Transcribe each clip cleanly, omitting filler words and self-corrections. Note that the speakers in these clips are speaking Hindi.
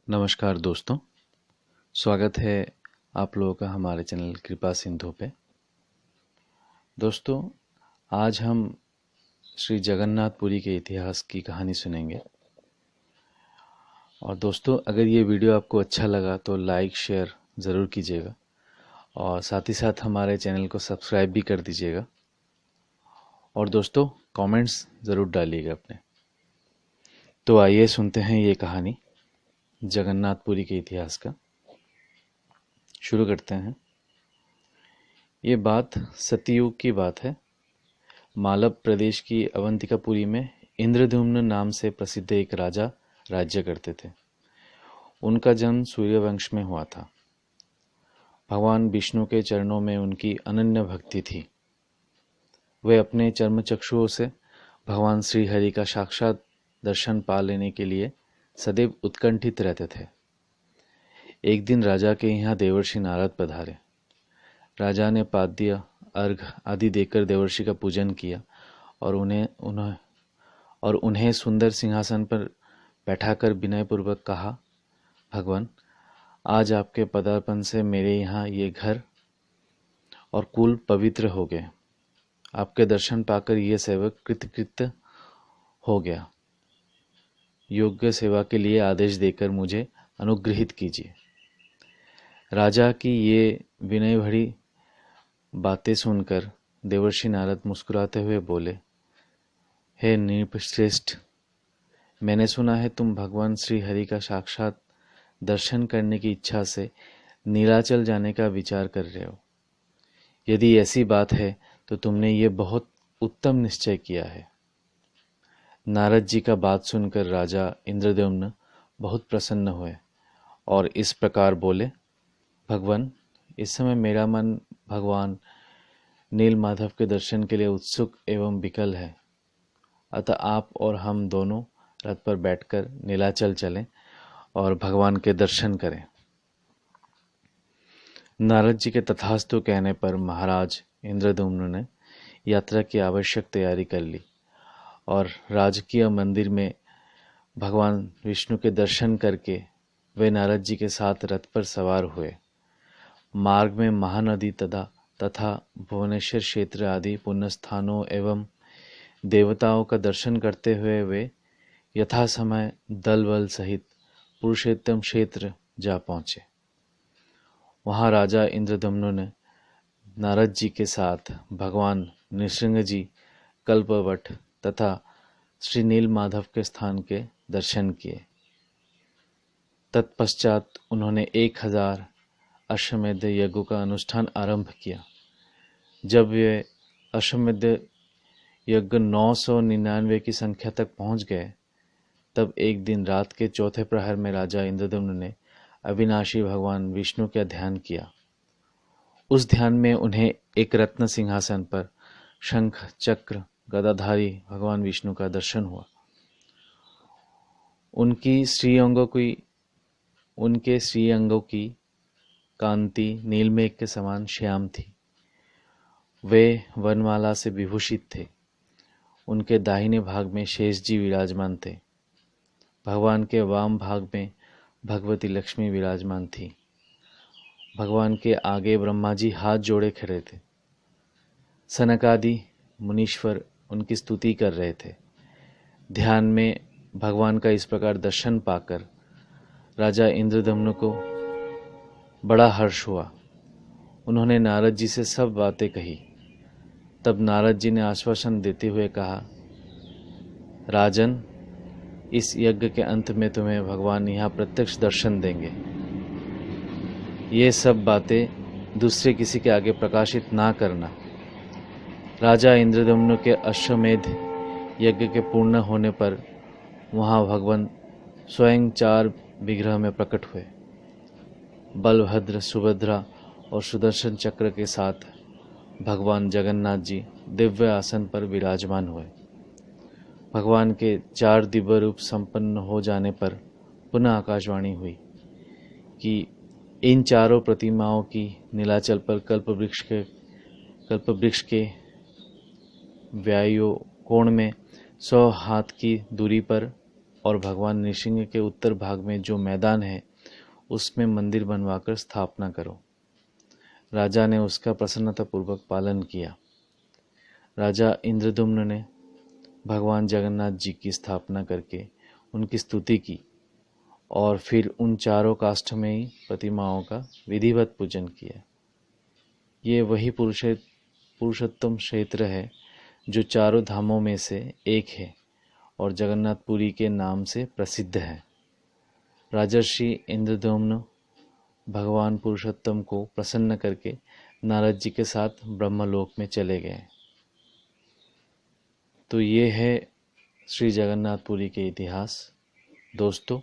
नमस्कार दोस्तों, स्वागत है आप लोगों का हमारे चैनल कृपा सिंधु पे। दोस्तों, आज हम श्री जगन्नाथपुरी के इतिहास की कहानी सुनेंगे। और दोस्तों, अगर ये वीडियो आपको अच्छा लगा तो लाइक शेयर ज़रूर कीजिएगा और साथ ही साथ हमारे चैनल को सब्सक्राइब भी कर दीजिएगा। और दोस्तों, कमेंट्स ज़रूर डालिएगा अपने। तो आइए सुनते हैं ये कहानी जगन्नाथपुरी के इतिहास का। शुरू करते हैं। ये बात सतयुग की बात है। मालव प्रदेश की अवंतिकापुरी में इंद्रद्युम्न नाम से प्रसिद्ध एक राजा राज्य करते थे। उनका जन्म सूर्यवंश में हुआ था। भगवान विष्णु के चरणों में उनकी अनन्य भक्ति थी। वे अपने चर्मचक्षुओं से भगवान श्री हरि का साक्षात दर्शन पा लेने के लिए सदैव उत्कंठित रहते थे। एक दिन राजा के यहाँ देवर्षि नारद पधारे। राजा ने पाद्य अर्घ आदि देकर देवर्षि का पूजन किया और उन्हें सुंदर सिंहासन पर बैठाकर विनयपूर्वक कहा, भगवान, आज आपके पदार्पण से मेरे यहाँ ये घर और कुल पवित्र हो गए। आपके दर्शन पाकर ये सेवक कृतकृत्य हो गया। योग्य सेवा के लिए आदेश देकर मुझे अनुग्रहित कीजिए। राजा की ये विनय भरी बातें सुनकर देवर्षि नारद मुस्कुराते हुए बोले, हे नृपश्रेष्ठ, मैंने सुना है तुम भगवान श्री हरि का साक्षात दर्शन करने की इच्छा से नीलाचल जाने का विचार कर रहे हो। यदि ऐसी बात है तो तुमने ये बहुत उत्तम निश्चय किया है। नारद जी का बात सुनकर राजा इंद्रद्युम्न बहुत प्रसन्न हुए और इस प्रकार बोले, भगवान, इस समय मेरा मन भगवान नील माधव के दर्शन के लिए उत्सुक एवं विकल है। अतः आप और हम दोनों रथ पर बैठकर नीलाचल चलें और भगवान के दर्शन करें। नारद जी के तथास्तु कहने पर महाराज इंद्रद्युम्न ने यात्रा की आवश्यक तैयारी कर ली और राजकीय मंदिर में भगवान विष्णु के दर्शन करके वे नारद जी के साथ रथ पर सवार हुए। मार्ग में महानदी तथा भुवनेश्वर क्षेत्र आदि पुण्य स्थानों एवं देवताओं का दर्शन करते हुए वे यथा समय दल बल सहित पुरुषोत्तम क्षेत्र जा पहुँचे। वहाँ राजा इंद्रद्युम्न ने नारद जी के साथ भगवान नृसिंह जी, कल्पवट तथा श्री नील माधव के स्थान के दर्शन किए। तत्पश्चात उन्होंने 1000 अश्वमेध यज्ञ का अनुष्ठान आरंभ किया। जब वे अश्वमेध यज्ञ 999 की संख्या तक पहुंच गए, तब एक दिन रात के चौथे प्रहर में राजा इंद्रद्युम्न ने अविनाशी भगवान विष्णु का ध्यान किया। उस ध्यान में उन्हें एक रत्न सिंहासन पर शंख चक्र गदाधारी भगवान विष्णु का दर्शन हुआ। उनके श्रीअंगों की कांति नीलमेघ के समान श्याम थी। वे वनमाला से विभूषित थे। उनके दाहिने भाग में शेष जी विराजमान थे। भगवान के वाम भाग में भगवती लक्ष्मी विराजमान थी। भगवान के आगे ब्रह्मा जी हाथ जोड़े खड़े थे। सनकादि मुनीश्वर उनकी स्तुति कर रहे थे। ध्यान में भगवान का इस प्रकार दर्शन पाकर राजा इंद्रद्युम्न को बड़ा हर्ष हुआ। उन्होंने नारद जी से सब बातें कही। तब नारद जी ने आश्वासन देते हुए कहा, राजन, इस यज्ञ के अंत में तुम्हें भगवान यहाँ प्रत्यक्ष दर्शन देंगे। ये सब बातें दूसरे किसी के आगे प्रकाशित ना करना। राजा इंद्रद्युम्न के अश्वमेध यज्ञ के पूर्ण होने पर वहाँ भगवान स्वयं 4 विग्रह में प्रकट हुए। बलभद्र, सुभद्रा और सुदर्शन चक्र के साथ भगवान जगन्नाथ जी दिव्य आसन पर विराजमान हुए। भगवान के 4 दिव्य रूप संपन्न हो जाने पर पुनः आकाशवाणी हुई कि इन चारों प्रतिमाओं की नीलाचल पर कल्पवृक्ष के व्यायु कोण में 100 हाथ की दूरी पर और भगवान नृसिंह के उत्तर भाग में जो मैदान है उसमें मंदिर बनवाकर स्थापना करो। राजा ने उसका प्रसन्नतापूर्वक पालन किया। राजा इंद्रदुम्न ने भगवान जगन्नाथ जी की स्थापना करके उनकी स्तुति की और फिर उन चारों काष्ठमयी प्रतिमाओं का विधिवत पूजन किया। ये वही पुरुषोत्तम क्षेत्र है जो चारों धामों में से एक है और जगन्नाथपुरी के नाम से प्रसिद्ध है। राजर्षि इंद्रदुम्न भगवान पुरुषोत्तम को प्रसन्न करके नारद जी के साथ ब्रह्मलोक में चले गए। तो ये है श्री जगन्नाथपुरी के इतिहास। दोस्तों,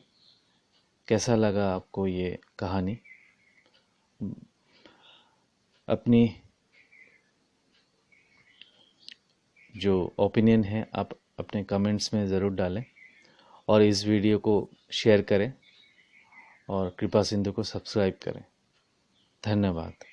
कैसा लगा आपको ये कहानी? अपनी जो ओपिनियन है आप अपने कमेंट्स में ज़रूर डालें और इस वीडियो को शेयर करें और कृपा सिंधु को सब्सक्राइब करें। धन्यवाद।